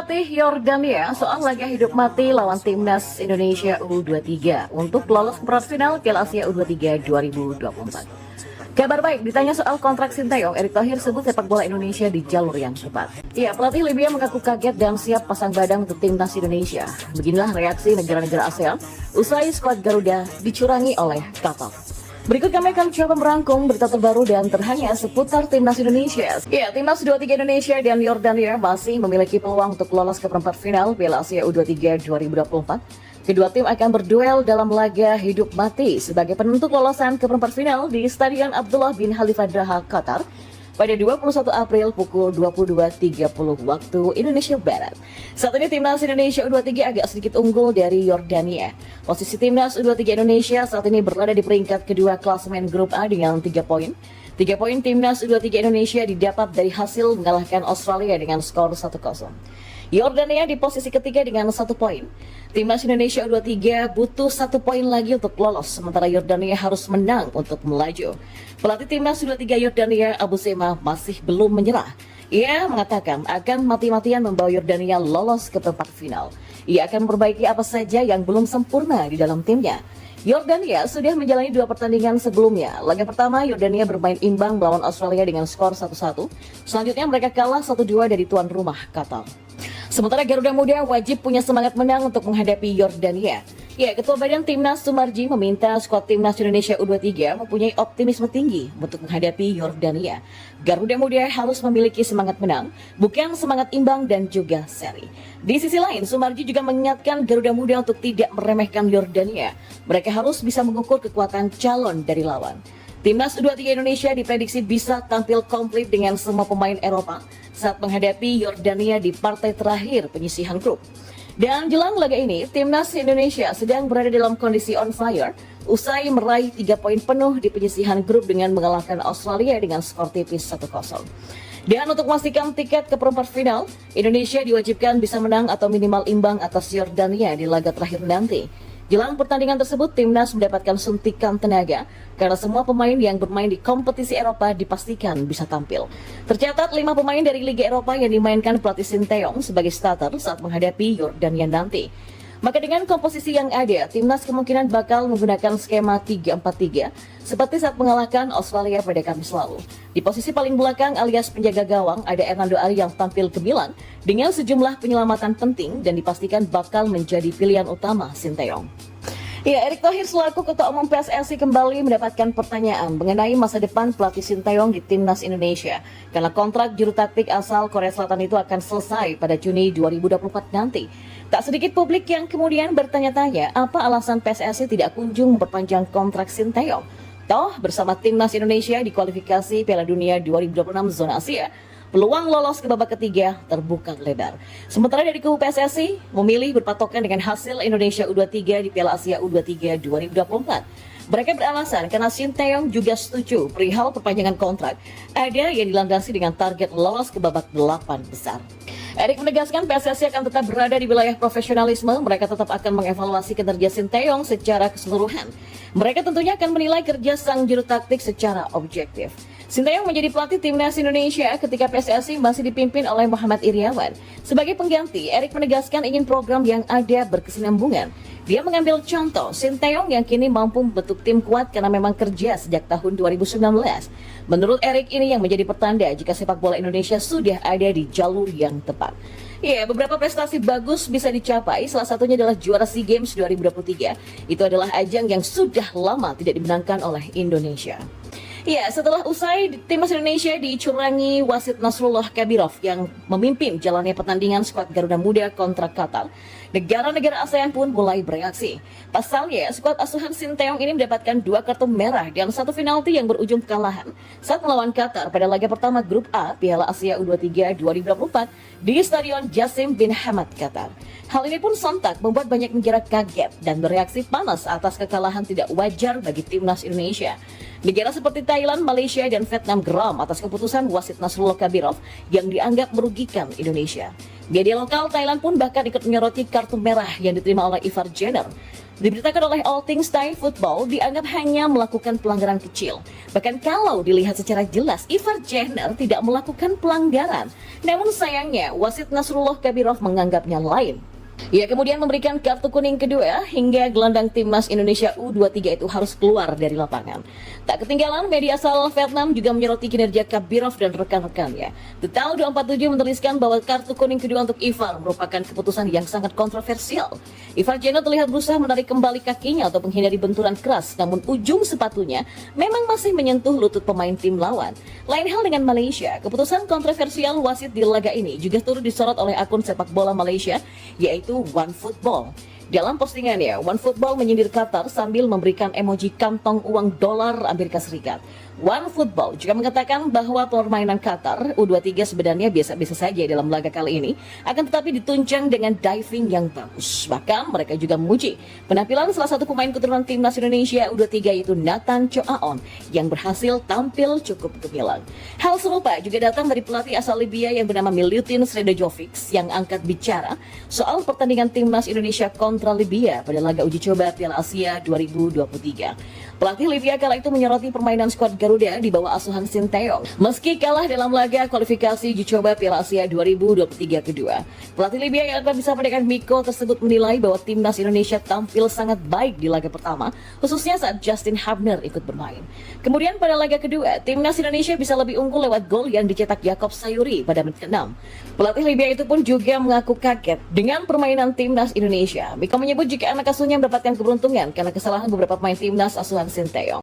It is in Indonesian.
pelatih Yordania soal laga hidup mati lawan timnas Indonesia U23 untuk lolos ke perempat final Piala Asia U23 2024. Kabar baik, ditanya soal kontrak Sinteyong, Erick Thohir sebut sepak bola Indonesia di jalur yang tepat. Ya, pelatih Libya mengaku kaget dan siap pasang badan untuk timnas Indonesia. Beginilah reaksi negara-negara ASEAN usai skuad Garuda dicurangi oleh Qatar. Berikut kami akan coba merangkum berita terbaru dan terhangat seputar timnas Indonesia. Ya, timnas U23 Indonesia dan Yordania masih memiliki peluang untuk lolos ke perempat final Piala Asia U23 2024. Kedua tim akan berduel dalam laga hidup mati sebagai penentu kelolosan ke perempat final di Stadion Abdullah bin Khalifa Doha, Qatar pada 21 April pukul 22.30 waktu Indonesia Barat. Saat ini timnas Indonesia U23 agak sedikit unggul dari Yordania. Posisi timnas U23 Indonesia saat ini berada di peringkat kedua klasemen grup A dengan 3 poin. 3 poin timnas U23 Indonesia didapat dari hasil mengalahkan Australia dengan skor 1-0. Yordania di posisi ketiga dengan 1 poin. Timnas Indonesia U23 butuh 1 poin lagi untuk lolos, sementara Yordania harus menang untuk melaju. Pelatih timnas U23 Yordania, Abu Sema, masih belum menyerah. Ia mengatakan akan mati-matian membawa Yordania lolos ke perempat final. Ia akan memperbaiki apa saja yang belum sempurna di dalam timnya. Yordania sudah menjalani 2 pertandingan sebelumnya. Laga pertama, Yordania bermain imbang melawan Australia dengan skor 1-1. Selanjutnya mereka kalah 1-2 dari tuan rumah Qatar. Sementara Garuda Muda wajib punya semangat menang untuk menghadapi Yordania. Ya, Ketua Badan Timnas Sumarji meminta skuad Timnas Indonesia U23 mempunyai optimisme tinggi untuk menghadapi Yordania. Garuda Muda harus memiliki semangat menang, bukan semangat imbang dan juga seri. Di sisi lain, Sumarji juga mengingatkan Garuda Muda untuk tidak meremehkan Yordania. Mereka harus bisa mengukur kekuatan calon dari lawan. Timnas U23 Indonesia diprediksi bisa tampil komplit dengan semua pemain Eropa saat menghadapi Yordania di partai terakhir penyisihan grup. Dan jelang laga ini, Timnas Indonesia sedang berada dalam kondisi on fire usai meraih 3 poin penuh di penyisihan grup dengan mengalahkan Australia dengan skor tipis 1-0. Dan untuk memastikan tiket ke perempat final, Indonesia diwajibkan bisa menang atau minimal imbang atas Yordania di laga terakhir nanti. Jelang pertandingan tersebut, timnas mendapatkan suntikan tenaga karena semua pemain yang bermain di kompetisi Eropa dipastikan bisa tampil. Tercatat 5 pemain dari Liga Eropa yang dimainkan pelatih Sinteyong sebagai starter saat menghadapi Yordania nanti. Maka dengan komposisi yang ada, timnas kemungkinan bakal menggunakan skema 3-4-3 seperti saat mengalahkan Australia pada Kamis lalu. Di posisi paling belakang alias penjaga gawang ada Hernando Ari yang tampil gemilang dengan sejumlah penyelamatan penting dan dipastikan bakal menjadi pilihan utama Sinteyong. Ya, Erick Thohir selaku Ketua Umum PSSI kembali mendapatkan pertanyaan mengenai masa depan pelatih Sinteyong di Timnas Indonesia karena kontrak juru taktik asal Korea Selatan itu akan selesai pada Juni 2024 nanti. Tak sedikit publik yang kemudian bertanya-tanya apa alasan PSSI tidak kunjung memperpanjang kontrak Sinteyong. Toh bersama Timnas Indonesia di kualifikasi Piala Dunia 2026 zona Asia, peluang lolos ke babak ketiga terbuka lebar. Sementara dari kubu PSSI memilih berpatokan dengan hasil Indonesia U23 di Piala Asia U23 2024. Mereka beralasan karena Sinteyong juga setuju perihal perpanjangan kontrak. Ada yang dilandasi dengan target lolos ke babak 8 besar. Erick menegaskan PSSI akan tetap berada di wilayah profesionalisme. Mereka tetap akan mengevaluasi kinerja Sinteyong secara keseluruhan. Mereka tentunya akan menilai kerja sang juru taktik secara objektif. Sinteyong menjadi pelatih Timnas Indonesia ketika PSSI masih dipimpin oleh Muhammad Iryawan. Sebagai pengganti, Erick menegaskan ingin program yang ada berkesinambungan. Dia mengambil contoh Sinteyong yang kini mampu membentuk tim kuat karena memang kerja sejak tahun 2019. Menurut Erick, ini yang menjadi pertanda jika sepak bola Indonesia sudah ada di jalur yang tepat. Ya, beberapa prestasi bagus bisa dicapai, salah satunya adalah juara SEA Games 2023. Itu adalah ajang yang sudah lama tidak dimenangkan oleh Indonesia. Ya, setelah usai timnas Indonesia dicurangi wasit Nasrullah Kabirov yang memimpin jalannya pertandingan skuad Garuda Muda kontra Qatar, negara-negara ASEAN pun mulai bereaksi. Pasalnya, skuad asuhan Sinteyong ini mendapatkan 2 kartu merah dan 1 penalti yang berujung kekalahan saat melawan Qatar pada laga pertama Grup A Piala Asia U23 2024 di Stadion Jassim bin Hamad, Qatar. Hal ini pun sontak membuat banyak negara kaget dan bereaksi panas atas kekalahan tidak wajar bagi timnas Indonesia. Negara seperti Thailand, Malaysia, dan Vietnam geram atas keputusan wasit Nasrullah Kabirov yang dianggap merugikan Indonesia. Media lokal Thailand pun bahkan ikut menyoroti kartu merah yang diterima oleh Ivar Jenner. Diberitakan oleh All Things Thai Football, dianggap hanya melakukan pelanggaran kecil. Bahkan kalau dilihat secara jelas, Ivar Jenner tidak melakukan pelanggaran. Namun sayangnya, wasit Nasrullah Kabirov menganggapnya lain. Ia kemudian memberikan kartu kuning kedua hingga gelandang timnas Indonesia U23 itu harus keluar dari lapangan. Tak ketinggalan, media asal Vietnam juga menyoroti kinerja Kabirov dan rekan-rekannya. Detail 247 menuliskan bahwa kartu kuning kedua untuk Ivar merupakan keputusan yang sangat kontroversial. Ivar Jenner terlihat berusaha menarik kembali kakinya atau menghindari benturan keras, namun ujung sepatunya memang masih menyentuh lutut pemain tim lawan. Lain hal dengan Malaysia, keputusan kontroversial wasit di laga ini juga turut disorot oleh akun sepak bola Malaysia, yaitu OneFootball. Dalam postingannya, OneFootball menyindir Qatar sambil memberikan emoji kantong uang dolar Amerika Serikat. OneFootball juga mengatakan bahwa permainan Qatar U23 sebenarnya biasa-biasa saja dalam laga kali ini, akan tetapi ditunjang dengan diving yang bagus. Bahkan mereka juga memuji penampilan salah satu pemain keturunan timnas Indonesia U23 yaitu Nathan Choaon yang berhasil tampil cukup gemilang. Hal serupa juga datang dari pelatih asal Libya yang bernama Milutin Sredojovic yang angkat bicara soal pertandingan timnas Indonesia kontra Libya pada laga uji coba Piala Asia 2023. Pelatih Libya kala itu menyoroti permainan skuad Garuda di bawah asuhan Sinteyong. Meski kalah dalam laga kualifikasi uji coba Piala Asia 2023 kedua, pelatih Libya yang akrab disapa dengan Miko tersebut menilai bahwa timnas Indonesia tampil sangat baik di laga pertama, khususnya saat Justin Hubner ikut bermain. Kemudian pada laga kedua, timnas Indonesia bisa lebih unggul lewat gol yang dicetak Yakob Sayuri pada menit ke-6. Pelatih Libya itu pun juga mengaku kaget dengan permainan timnas Indonesia. Miko menyebut jika anak asuhnya mendapatkan keberuntungan karena kesalahan beberapa pemain timnas asuhan Sinteyong.